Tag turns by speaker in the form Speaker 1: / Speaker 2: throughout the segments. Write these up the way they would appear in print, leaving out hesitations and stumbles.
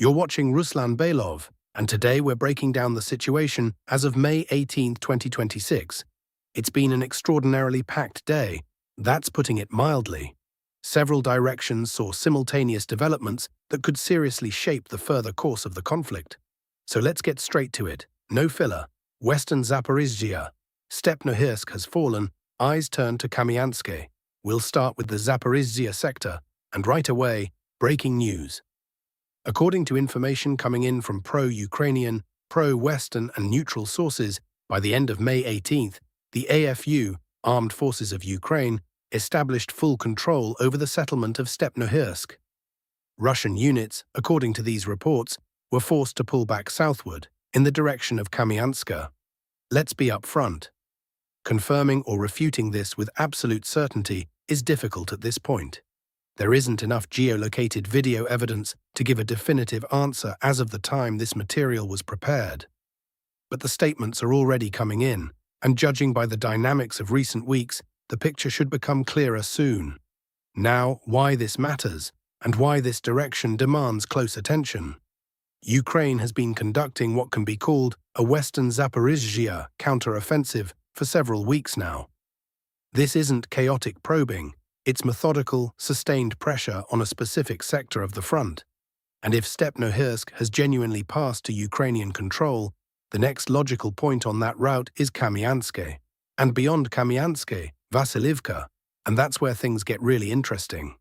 Speaker 1: You're watching Ruslan Baylov, and today we're breaking down the situation as of May 18, 2026. It's been an extraordinarily packed day. That's putting it mildly. Several directions saw simultaneous developments that could seriously shape the further course of the conflict. So let's get straight to it. No filler. Western Zaporizhia. Stepnohirsk has fallen. Eyes turn to Kupyansk. We'll start with the Zaporizhia sector, and right away, breaking news. According to information coming in from pro-Ukrainian, pro-Western and neutral sources, by the end of May 18th, the AFU, Armed Forces of Ukraine, established full control over the settlement of Stepnohirsk. Russian units, according to these reports, were forced to pull back southward, in the direction of Kupyansk. Let's be upfront. Confirming or refuting this with absolute certainty is difficult at this point. There isn't enough geolocated video evidence to give a definitive answer as of the time this material was prepared. But the statements are already coming in, and judging by the dynamics of recent weeks, the picture should become clearer soon. Now, why this matters, and why this direction demands close attention. Ukraine has been conducting what can be called a Western Zaporizhia counter-offensive for several weeks now. This isn't chaotic probing. It's methodical, sustained pressure on a specific sector of the front. And if Stepnohirsk has genuinely passed to Ukrainian control, the next logical point on that route is Kupyansk. And beyond Kupyansk, Vasilivka, and that's where things get really interesting.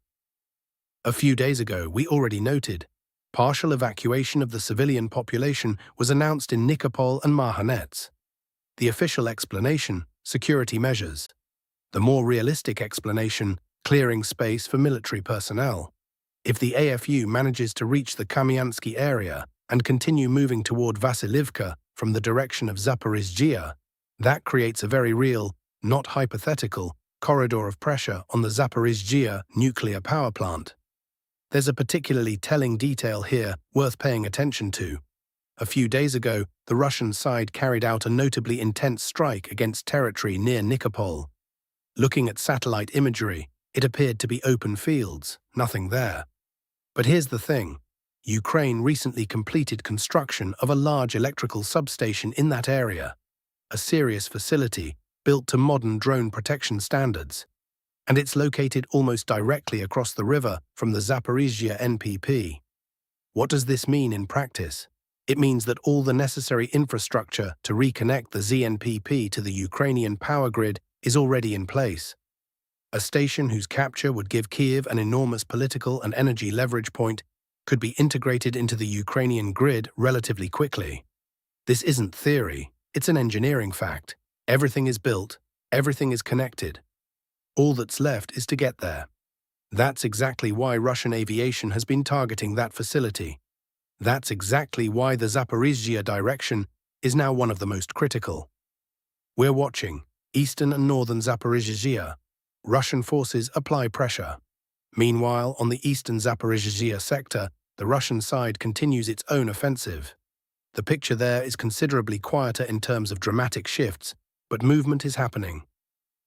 Speaker 1: A few days ago, we already noted, partial evacuation of the civilian population was announced in Nikopol and Marhanets. The official explanation, security measures. The more realistic explanation, clearing space for military personnel. If the AFU manages to reach the Kupyansk area and continue moving toward Vasilivka from the direction of Zaporizhia, that creates a very real, not hypothetical, corridor of pressure on the Zaporizhia nuclear power plant. There's a particularly telling detail here worth paying attention to. A few days ago, the Russian side carried out a notably intense strike against territory near Nikopol. Looking at satellite imagery, it appeared to be open fields, nothing there. But here's the thing. Ukraine recently completed construction of a large electrical substation in that area, a serious facility built to modern drone protection standards. And it's located almost directly across the river from the Zaporizhia ZNPP. What does this mean in practice? It means that all the necessary infrastructure to reconnect the ZNPP to the Ukrainian power grid is already in place. A station whose capture would give Kyiv an enormous political and energy leverage point could be integrated into the Ukrainian grid relatively quickly. This isn't theory, it's an engineering fact. Everything is built, everything is connected. All that's left is to get there. That's exactly why Russian aviation has been targeting that facility. That's exactly why the Zaporizhia direction is now one of the most critical. We're watching eastern and northern Zaporizhia. Russian forces apply pressure. Meanwhile, on the eastern Zaporizhia sector, the Russian side continues its own offensive. The picture there is considerably quieter in terms of dramatic shifts, but movement is happening.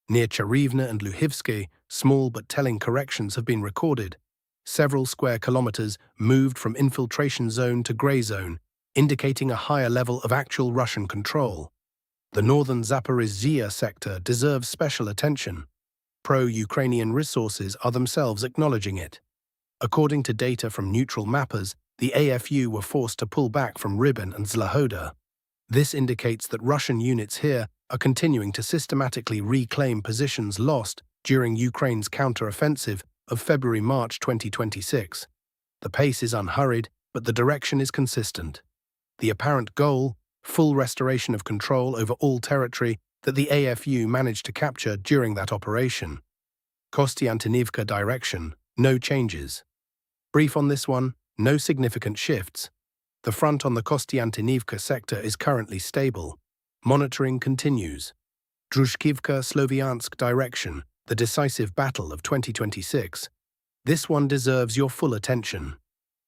Speaker 1: Near Charivna and Luhivsky, small but telling corrections have been recorded. Several square kilometers moved from infiltration zone to gray zone, indicating a higher level of actual Russian control. The northern Zaporizhia sector deserves special attention. Pro-Ukrainian resources are themselves acknowledging it. According to data from neutral mappers, the AFU were forced to pull back from Ribin and Zlahoda. This indicates that Russian units here are continuing to systematically reclaim positions lost during Ukraine's counter-offensive of February-March 2026. The pace is unhurried, but the direction is consistent. The apparent goal, full restoration of control over all territory that the AFU managed to capture during that operation. Kostiantynivka direction, no changes. Brief on this one, no significant shifts. The front on the Kostiantynivka sector is currently stable. Monitoring continues. Druzhkivka-Sloviansk direction, the decisive battle of 2026. This one deserves your full attention.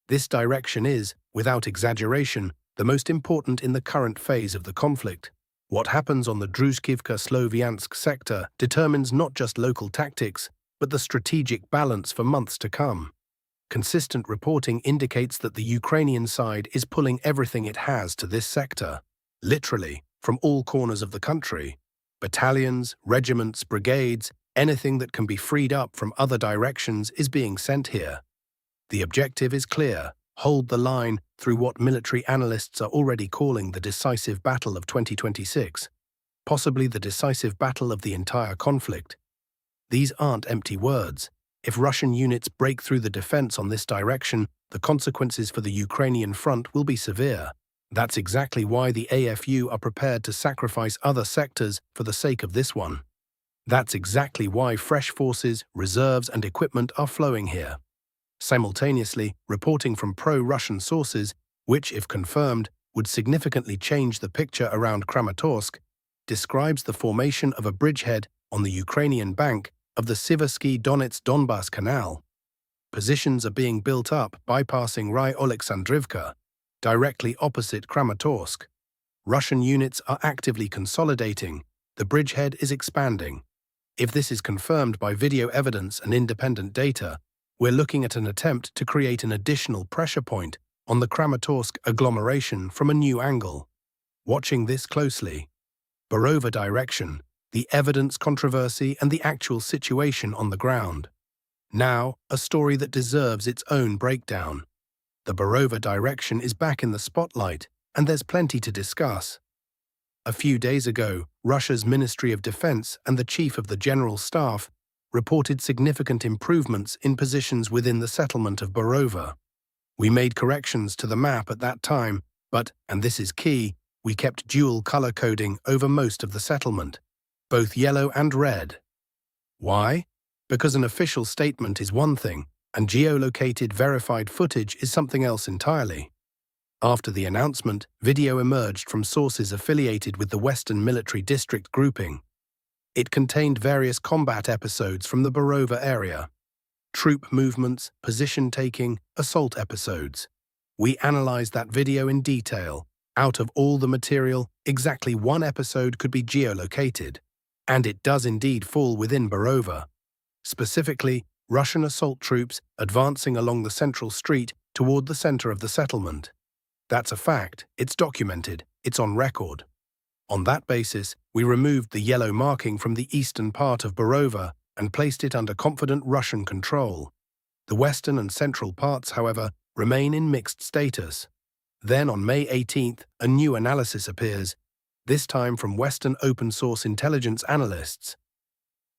Speaker 1: This direction is, without exaggeration, the most important in the current phase of the conflict. What happens on the Druzhkivka-Sloviansk sector determines not just local tactics, but the strategic balance for months to come. Consistent reporting indicates that the Ukrainian side is pulling everything it has to this sector, literally, from all corners of the country. Battalions, regiments, brigades, anything that can be freed up from other directions is being sent here. The objective is clear: hold the line through what military analysts are already calling the decisive battle of 2026, possibly the decisive battle of the entire conflict. These aren't empty words. If Russian units break through the defense on this direction, the consequences for the Ukrainian front will be severe. That's exactly why the AFU are prepared to sacrifice other sectors for the sake of this one. That's exactly why fresh forces, reserves, and equipment are flowing here. Simultaneously, reporting from pro-Russian sources, which, if confirmed, would significantly change the picture around Kramatorsk, describes the formation of a bridgehead on the Ukrainian bank of the Siversky-Donets-Donbass Canal. Positions are being built up bypassing Ry-Oleksandrivka, directly opposite Kramatorsk. Russian units are actively consolidating. The bridgehead is expanding. If this is confirmed by video evidence and independent data, we're looking at an attempt to create an additional pressure point on the Kramatorsk agglomeration from a new angle. Watching this closely. Barova direction, the evidence controversy and the actual situation on the ground. Now, a story that deserves its own breakdown. The Barova direction is back in the spotlight, and there's plenty to discuss. A few days ago, Russia's Ministry of Defense and the Chief of the General Staff reported significant improvements in positions within the settlement of Barova. We made corrections to the map at that time, but, and this is key, we kept dual color coding over most of the settlement, both yellow and red. Why? Because an official statement is one thing, and geolocated verified footage is something else entirely. After the announcement, video emerged from sources affiliated with the Western Military District grouping. It contained various combat episodes from the Barova area. Troop movements, position-taking, assault episodes. We analyzed that video in detail. Out of all the material, exactly one episode could be geolocated. And it does indeed fall within Barova. Specifically, Russian assault troops advancing along the central street toward the center of the settlement. That's a fact, it's documented, it's on record. On that basis, we removed the yellow marking from the eastern part of Barova and placed it under confident Russian control. The western and central parts, however, remain in mixed status. Then on May 18th, a new analysis appears, this time from Western open-source intelligence analysts.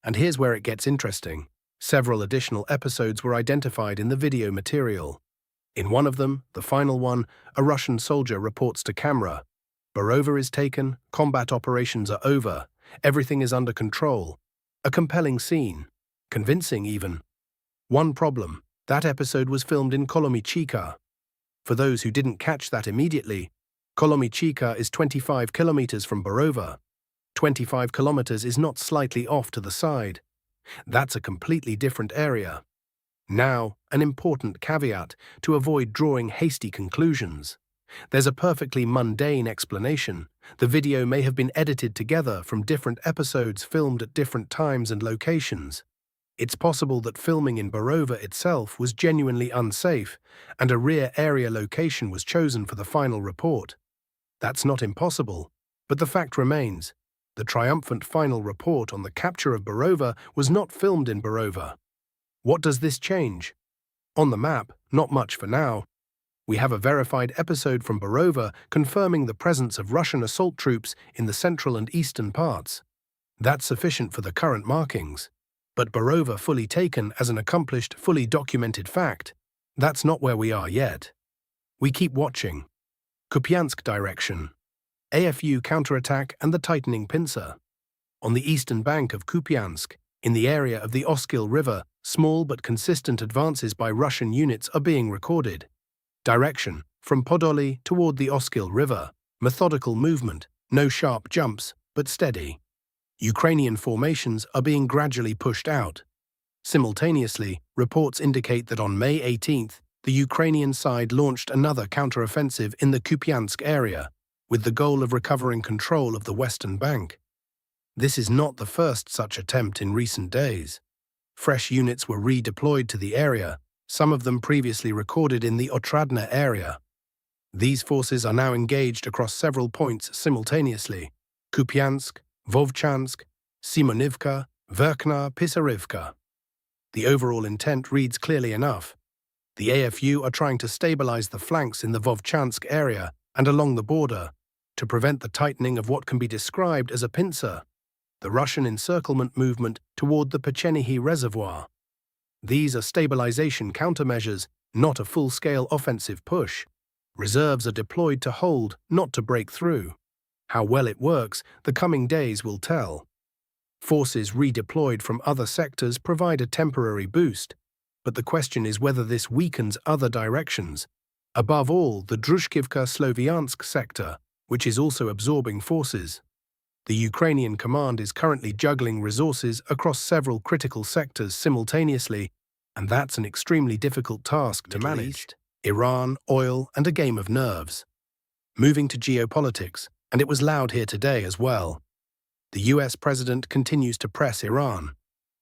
Speaker 1: And here's where it gets interesting. Several additional episodes were identified in the video material. In one of them, the final one, a Russian soldier reports to camera, "Barova is taken, combat operations are over, everything is under control." A compelling scene. Convincing, even. One problem, that episode was filmed in Kolomichika. For those who didn't catch that immediately, Kolomichika is 25 kilometers from Barova. 25 kilometers is not slightly off to the side. That's a completely different area. Now, an important caveat to avoid drawing hasty conclusions. There's a perfectly mundane explanation. The video may have been edited together from different episodes filmed at different times and locations. It's possible that filming in Barova itself was genuinely unsafe, and a rear area location was chosen for the final report. That's not impossible, but the fact remains. The triumphant final report on the capture of Barova was not filmed in Barova. What does this change? On the map, not much for now. We have a verified episode from Barova confirming the presence of Russian assault troops in the central and eastern parts. That's sufficient for the current markings. But Barova fully taken as an accomplished, fully documented fact, that's not where we are yet. We keep watching. Kupyansk direction. AFU counterattack and the tightening pincer. On the eastern bank of Kupyansk, in the area of the Oskil River, small but consistent advances by Russian units are being recorded. Direction, from Podoli toward the Oskil River. Methodical movement, no sharp jumps, but steady. Ukrainian formations are being gradually pushed out. Simultaneously, reports indicate that on May 18th, the Ukrainian side launched another counteroffensive in the Kupyansk area, with the goal of recovering control of the western bank. This is not the first such attempt in recent days. Fresh units were redeployed to the area, some of them previously recorded in the Otradne area. These forces are now engaged across several points simultaneously: Kupyansk, Vovchansk, Simonivka, Verkhna, Pisarivka. The overall intent reads clearly enough. The AFU are trying to stabilize the flanks in the Vovchansk area and along the border to prevent the tightening of what can be described as a pincer, the Russian encirclement movement toward the Pechenihi Reservoir. These are stabilization countermeasures, not a full-scale offensive push. Reserves are deployed to hold, not to break through. How well it works, the coming days will tell. Forces redeployed from other sectors provide a temporary boost, but the question is whether this weakens other directions. Above all, the Druzhkivka-Sloviansk sector, which is also absorbing forces. The Ukrainian command is currently juggling resources across several critical sectors simultaneously, and that's an extremely difficult task to manage. Iran, oil, and a game of nerves. Moving to geopolitics, and it was loud here today as well. The US president continues to press Iran.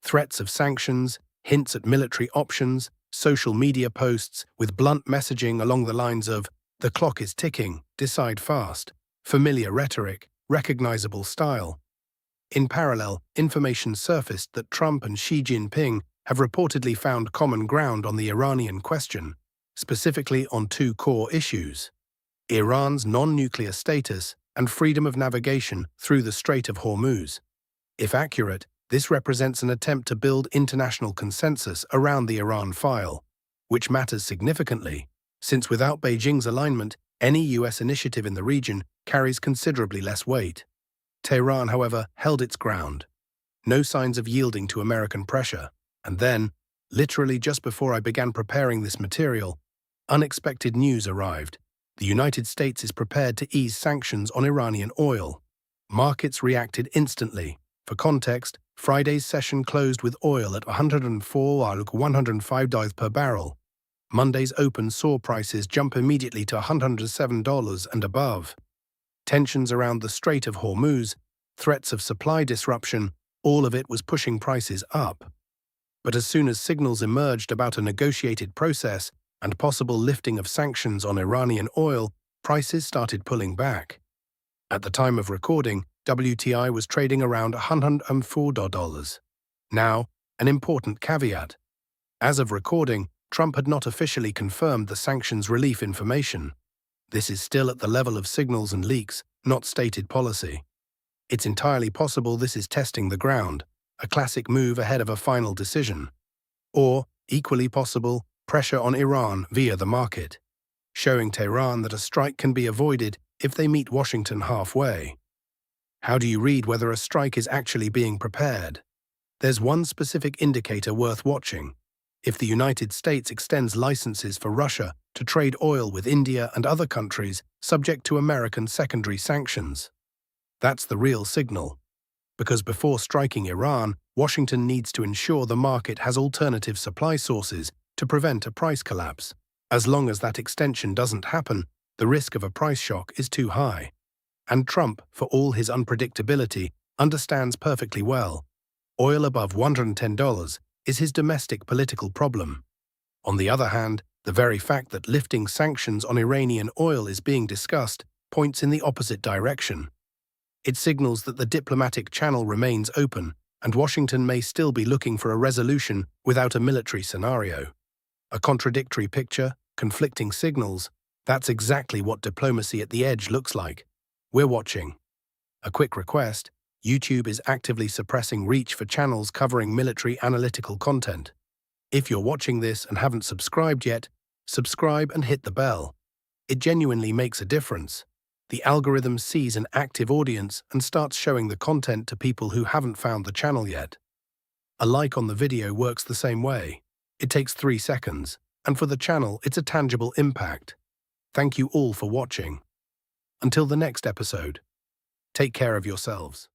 Speaker 1: Threats of sanctions, hints at military options, social media posts with blunt messaging along the lines of, "The clock is ticking, decide fast," familiar rhetoric, recognizable style. In parallel, information surfaced that Trump and Xi Jinping have reportedly found common ground on the Iranian question, specifically on two core issues: Iran's non-nuclear status and freedom of navigation through the Strait of Hormuz. If accurate, this represents an attempt to build international consensus around the Iran file, which matters significantly, since without Beijing's alignment, any US initiative in the region carries considerably less weight. Tehran, however, held its ground. No signs of yielding to American pressure. And then, literally just before I began preparing this material, unexpected news arrived. The United States is prepared to ease sanctions on Iranian oil. Markets reacted instantly. For context, Friday's session closed with oil at $104.105 per barrel. Monday's open saw prices jump immediately to $107 and above. Tensions around the Strait of Hormuz, threats of supply disruption, all of it was pushing prices up. But as soon as signals emerged about a negotiated process and possible lifting of sanctions on Iranian oil, prices started pulling back. At the time of recording, WTI was trading around $104. Now, an important caveat. As of recording, Trump had not officially confirmed the sanctions relief information. This is still at the level of signals and leaks, not stated policy. It's entirely possible this is testing the ground, a classic move ahead of a final decision. Or, equally possible, pressure on Iran via the market, showing Tehran that a strike can be avoided if they meet Washington halfway. How do you read whether a strike is actually being prepared? There's one specific indicator worth watching. If the United States extends licenses for Russia to trade oil with India and other countries subject to American secondary sanctions. That's the real signal. Because before striking Iran, Washington needs to ensure the market has alternative supply sources to prevent a price collapse. As long as that extension doesn't happen, the risk of a price shock is too high. And Trump, for all his unpredictability, understands perfectly well. Oil above $110 is his domestic political problem. On the other hand, the very fact that lifting sanctions on Iranian oil is being discussed points in the opposite direction. It signals that the diplomatic channel remains open, and Washington may still be looking for a resolution without a military scenario. A contradictory picture, conflicting signals, that's exactly what diplomacy at the edge looks like. We're watching. A quick request: YouTube is actively suppressing reach for channels covering military analytical content. If you're watching this and haven't subscribed yet, subscribe and hit the bell. It genuinely makes a difference. The algorithm sees an active audience and starts showing the content to people who haven't found the channel yet. A like on the video works the same way. It takes 3 seconds, and for the channel, it's a tangible impact. Thank you all for watching. Until the next episode, take care of yourselves.